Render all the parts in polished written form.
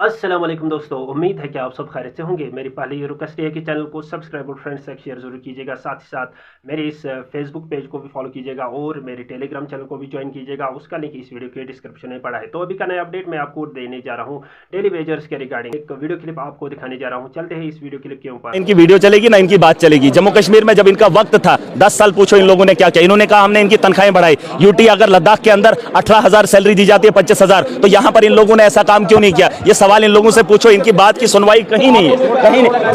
अस्सलाम वालेकुम दोस्तों, उम्मीद है कि आप सब खैरियत से होंगे। मेरी पहली ये रिक्वेस्ट है कि चैनल को सब्सक्राइब और फ्रेंड्स तक शेयर जरूर कीजिएगा। साथ ही साथ मेरे इस फेसबुक पेज को भी फॉलो कीजिएगा और मेरे टेलीग्राम चैनल को भी ज्वाइन कीजिएगा। उसका लिंक इस वीडियो के डिस्क्रिप्शन में पड़ा है। तो अभी का नया अपडेट मैं आपको देने जा रहा हूँ डेली वेजर्स के रिगार्डिंग एक वीडियो क्लिप आपको दिखाने जा रहा हूँ। चलते हैं इस वीडियो क्लिप के ऊपर। इनकी वीडियो चलेगी ना इनकी बात चलेगी। जम्मू कश्मीर में जब इनका वक्त था 10 साल, पूछो इन लोगों ने क्या किया। इन्होंने कहा हमने इनकी तनख्वाहें बढ़ाई। यूटी अगर लद्दाख के अंदर 18,000 सैलरी दी जाती है 25,000, तो यहां पर इन लोगों ने ऐसा काम क्यों नहीं किया? ये सवाल इन लोगों से पूछो। इनकी बात की सुनवाई कहीं नहीं है, कहीं नहीं।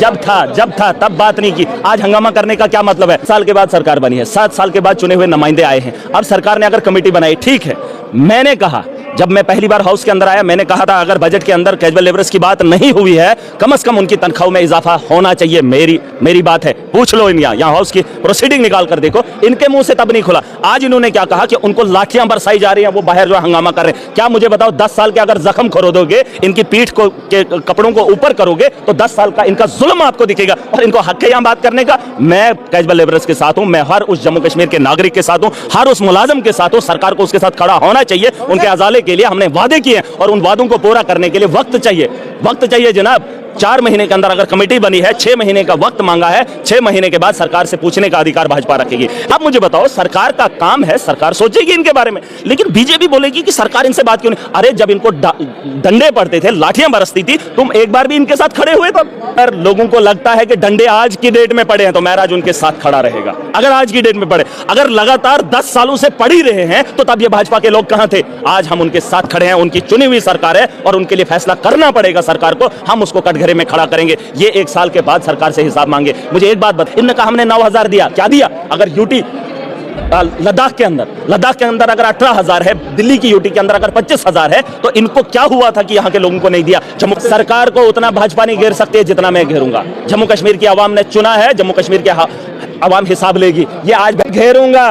जब था तब बात नहीं की। आज हंगामा करने का क्या मतलब है? साल के बाद सरकार बनी है, 7 साल के बाद चुने हुए नुमाइंदे आए हैं। अब सरकार ने अगर कमेटी बनाई, ठीक है। मैंने कहा, जब मैं पहली बार हाउस के अंदर आया, मैंने कहा था अगर बजट के अंदर कैजुअल लेबरर्स की बात नहीं हुई है, कम से कम उनकी तनख्वाहों में इजाफा होना चाहिए। मेरी बात है, पूछ लो इन यहाँ हाउस की प्रोसीडिंग निकाल कर देखो। इनके मुंह से तब नहीं खुला। आज इन्होंने क्या कहा कि उनको लाठियां बरसाई जा रही हैं, वो बाहर जो हंगामा कर रहे हैं। क्या मुझे बताओ, 10 साल के अगर जख्म खरोदोगे, इनकी पीठ को के कपड़ों को ऊपर करोगे, तो 10 साल का इनका जुल्म आपको दिखेगा। और इनको हक है यहाँ बात करने का। मैं कैजुअल लेबरर्स के साथ हूं, मैं हर उस जम्मू कश्मीर के नागरिक के साथ हूं, हर उस मुलाजिम के साथ हूं। सरकार को उसके साथ खड़ा होना चाहिए। उनके अजाले के लिए हमने वादे किए और उन वादों को पूरा करने के लिए वक्त चाहिए जनाब। 4 महीने के अंदर अगर कमेटी बनी है, 6 महीने का वक्त मांगा है, 6 महीने के बाद सरकार से पूछने का अधिकार भाजपा रखेगी। अब मुझे बताओ, सरकार का काम है, सरकार सोचेगी इनके बारे में, लेकिन बीजेपी बोलेगी कि सरकार इनसे बात क्यों नहीं। अरे जब इनको डंडे पड़ते थे, लाठियां बरसती थी, तुम एक बार भी इनके साथ खड़े हुए तब? अगर लोगों को लगता है कि डंडे आज की डेट में पड़े हैं, तो महराज उनके साथ खड़ा रहेगा। अगर आज की डेट में पड़े, अगर लगातार 10 सालों से पड़ ही रहे हैं, तो तब ये भाजपा के लोग कहां थे? आज हम उनके साथ खड़े हैं। उनकी चुनी हुई सरकार है और उनके लिए फैसला करना पड़ेगा सरकार को। हम उसको कटघरे में खड़ा करेंगे। ये 1 साल के बाद सरकार से हिसाब मांगे। मुझे एक बात बता, इन्होंने कहा हमने 9,000 दिया। क्या दिया? अगर यूटी लद्दाख के अंदर अगर 18,000 है, दिल्ली की यूटी के अंदर अगर 25,000 है, तो इनको क्या हुआ था कि यहां के लोगों को नहीं दिया? जम्मू सरकार को उतना भाजपा नहीं घेर सकती जितना मैं घेरूंगा। जम्मू कश्मीर की आवाम ने चुना है, जम्मू कश्मीर के आवाम हिसाब लेगी। ये आज मैं घेरूंगा,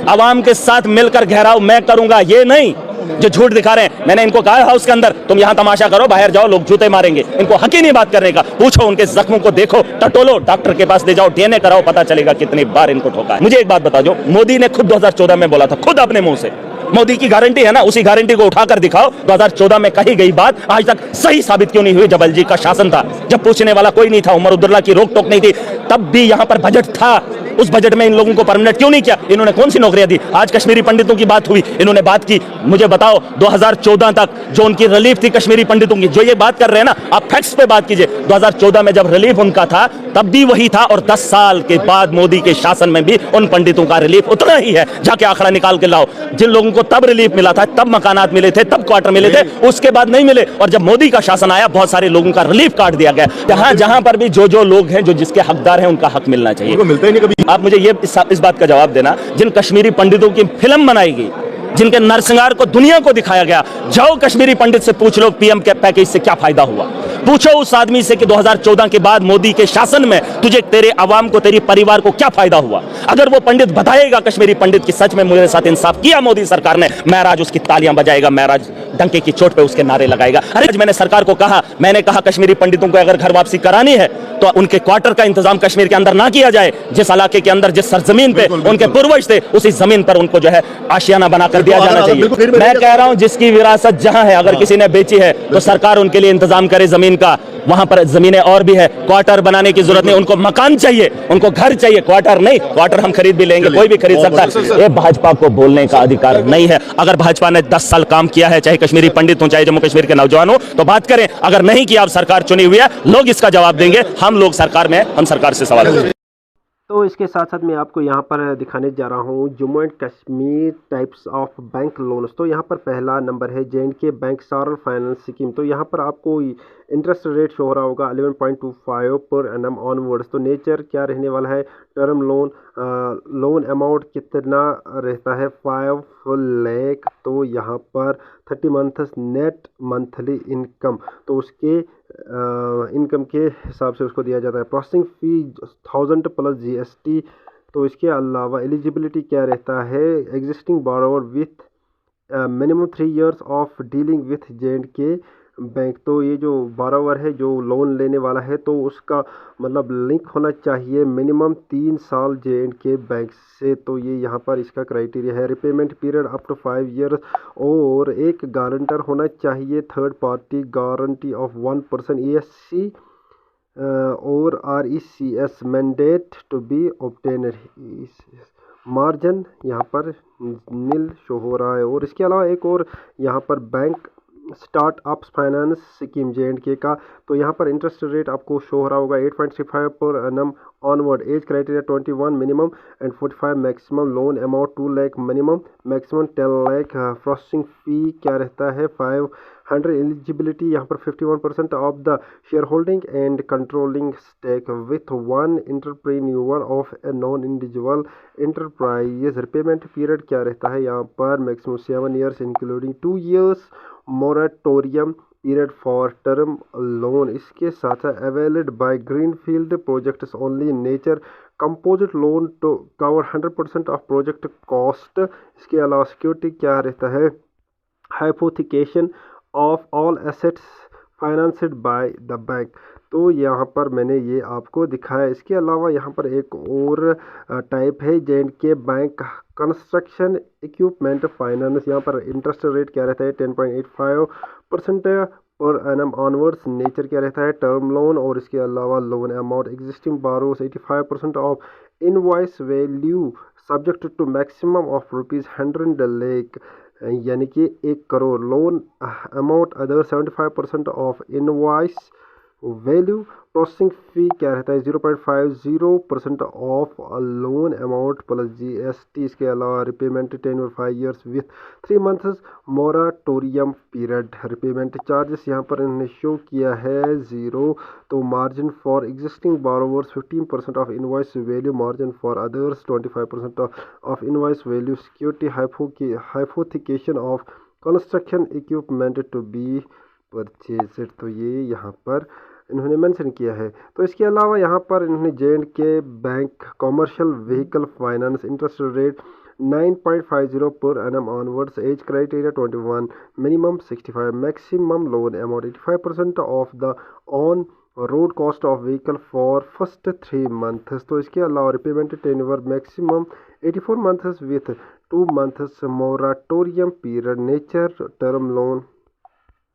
आवाम के साथ मिलकर घेराव मैं करूंगा, ये नहीं जो झूठ दिखा रहे हैं। मैंने इनको कहा हाउस के अंदर, तुम यहां तमाशा करो, बाहर जाओ, लोग जूते मारेंगे। इनको हक ही नहीं बात करने का। पूछो, उनके जख्मों को देखो, टटोलो, डॉक्टर के पास ले जाओ, डीएनए कराओ, पता चलेगा कितनी बार इनको ठोका है। मुझे एक बात बता दो, मोदी ने खुद 2014 में बोला था, खुद अपने मुंह से। मोदी की गारंटी है ना, उसी गारंटी को उठाकर दिखाओ। 2014 में कही गई बात आज तक सही साबित क्यों नहीं हुई? जब अलजी का शासन था, जब पूछने वाला कोई नहीं था, उमर अब्दुल्ला की रोक टोक नहीं थी, तब भी यहां पर बजट था। उस बजट में इन लोगों को परमानेंट क्यों नहीं किया? इन्होंने कौन सी नौकरियां दी? आज कश्मीरी पंडितों की बात हुई, इन्होंने बात की। मुझे बताओ, 2014 तक जो उनकी रिलीफ थी कश्मीरी पंडितों की, जो ये बात कर रहे हैं ना, आप फैक्ट्स पे बात कीजिए। 2014 में जब रिलीफ उनका था, तब भी वही था, और 10 साल के बाद मोदी के शासन में भी उन पंडितों का रिलीफ उतना ही है। जाके आंकड़ा निकाल के लाओ। जिन लोगों को तब रिलीफ मिला था, तब मकानात मिले थे, तब क्वार्टर मिले थे, उसके बाद नहीं मिले। और जब मोदी का शासन आया, बहुत सारे लोगों का रिलीफ काट दिया गया। जहां जहां पर भी जो लोग हैं, जो जिसके हकदार हैं, उनका हक मिलना चाहिए। मिलता ही नहीं कभी। आप मुझे ये इस बात का जवाब देना, जिन कश्मीरी पंडितों की फिल्म बनाई गई, जिनके नरसंहार को दुनिया को दिखाया गया, जाओ कश्मीरी पंडित से पूछ लो पीएम के पैकेज से क्या फायदा हुआ। पूछो उस आदमी से कि 2014 के बाद मोदी के शासन में तुझे, तेरे आवाम को, तेरी परिवार को क्या फायदा हुआ। अगर वो पंडित बताएगा, कश्मीरी पंडित, की सच में मेरे साथ इंसाफ किया मोदी सरकार ने, महराज उसकी तालियां बजाएगा, महराज डंके की चोट पे उसके नारे लगाएगा। अरे मैंने सरकार को कहा, मैंने कहा कश्मीरी पंडितों को अगर घर वापसी करानी है, तो उनके क्वार्टर का इंतजाम कश्मीर के अंदर ना किया जाए। जिस इलाके के अंदर, जिस सरजमीन पे उनके पूर्वज थे, उसी जमीन पर उनको जो है आशियाना बनाकर दिया जाना चाहिए। मैं कह रहा हूं, जिसकी विरासत जहां है, अगर किसी ने बेची है, तो सरकार उनके लिए इंतजाम करे जमीन का। वहां पर जमीनें और भी है, क्वार्टर बनाने की जरूरत नहीं, उनको मकान चाहिए, उनको घर चाहिए, क्वार्टर नहीं। क्वार्टर हम खरीद भी लेंगे, कोई भी खरीद सकता है। ये भाजपा को बोलने का अधिकार नहीं है। अगर भाजपा ने 10 साल काम किया है, चाहे कश्मीरी पंडित हो, चाहे जम्मू कश्मीर के नौजवान हो, तो बात करें। अगर नहीं किया, अब सरकार चुनी हुई है, लोग इसका जवाब देंगे। हम लोग सरकार में, हम सरकार से सवाल करेंगे। तो इसके साथ साथ मैं आपको यहाँ पर दिखाने जा रहा हूँ Jammu and Kashmir types of bank loans. तो यहाँ पर पहला नंबर है J&K bank Saral finance scheme. तो यहाँ पर आपको इंटरेस्ट रेट शो हो रहा होगा 11.25 पर एनम ऑनवर्ड्स। तो नेचर क्या रहने वाला है? टर्म लोन, लोन अमाउंट कितना रहता है? 5 लाख। तो यहाँ पर 30 मंथ्स नेट मंथली इनकम, तो उसके इनकम के हिसाब से उसको दिया जाता है। Processing fee 1000 plus GST। तो इसके अलावा एलिजिबिलिटी क्या रहता है? Existing borrower with minimum 3 years of dealing with J&K bank. तो ये जो बारोवर है, जो लोन लेने वाला है, तो उसका मतलब लिंक होना चाहिए मिनिमम 3 साल J&K बैंक से। तो ये यहाँ पर इसका क्राइटेरिया है। Repayment period up to 5 years और एक गारंटर होना चाहिए, third party guarantee of 1 person ESC और RECS mandate to be obtain. Margin यहाँ पर नील शो हो रहा है। और इसके अलावा एक और यहाँ पर bank startups finance scheme J&K का, तो यहाँ पर इंटरेस्ट रेट आपको शो हो रहा होगा 8.35 per annum onward. Age criteria 21 minimum and 45 maximum. Loan amount 2 lakh minimum, maximum 10 lakh. Processing fee क्या रहता है 500। एलिजिबिलिटी यहाँ पर 51% of the share holding and controlling stake with 1 entrepreneur of a non individual enterprise. Repayment period क्या रहता है यहाँ पर maximum 7 years including 2 years moratorium period for term loan. इसके साथ availed by greenfield projects only nature composite loan to cover 100% of project cost. इसके अलावा security क्या रहता है hypothecation of all assets financed by the bank. तो यहाँ पर मैंने ये आपको दिखाया। इसके अलावा यहाँ पर एक और टाइप है J&K bank construction equipment finance. यहाँ पर इंटरेस्ट रेट क्या रहता है 10.85% पर एनम ऑनवर्ड्स। नेचर क्या रहता है टर्म लोन। और इसके अलावा loan amount existing borrowers 85% of invoice value subject to maximum of ₹100 lakh, यानी कि 1 crore. Loan amount other 75% of invoice value. Processing fee क्या रहता है 0.50% of loan amount plus GST। इसके अलावा repayment tenure 5 years with 3 months moratorium period. Repayment charges यहाँ पर इन्होंने शो किया है 0। तो margin for existing borrowers 15% of invoice value, margin for others 25% of invoice value. Security hypothecation of construction equipment to be purchase. तो ये यहाँ पर इन्होंने मेंशन किया है। तो इसके अलावा यहाँ पर इन्होंने J&K bank commercial vehicle finance interest rate 9.50 per annum onwards. As criteria 21 minimum 65 maximum. Loan amount 85% of the on road cost of vehicle for first 3 months. तो इसके अलावा repayment tenure maximum 84 months with 2 months moratorium period. Nature term loan.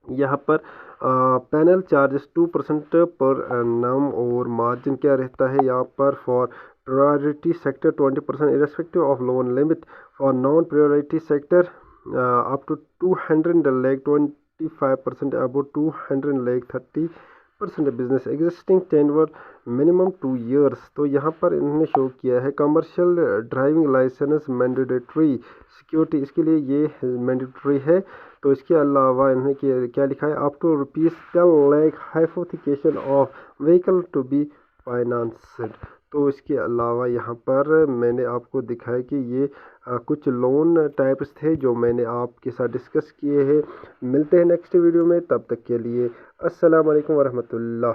यहाँ पर panel charges 2% per annum. और margin क्या रहता है यहाँ पर for priority sector 20% irrespective of loan limit. For non priority sector up to 200 lakh 25%, about 200 lakh 30% business. Existing tenure minimum 2 years. तो यहाँ पर इन्होंने शो किया है commercial driving licence mandatory. Security इसके लिए ये मैंडेटरी है। तो इसके अलावा इन्होंने क्या लिखा है up to ₹10 lakh hypothecation of vehicle to be financed. तो इसके अलावा यहाँ पर मैंने आपको दिखाया कि ये कुछ लोन टाइप्स थे जो मैंने आपके साथ डिस्कस किए हैं। मिलते हैं नेक्स्ट वीडियो में, तब तक के लिए अस्सलाम वालेकुम वरहमतुल्लाह।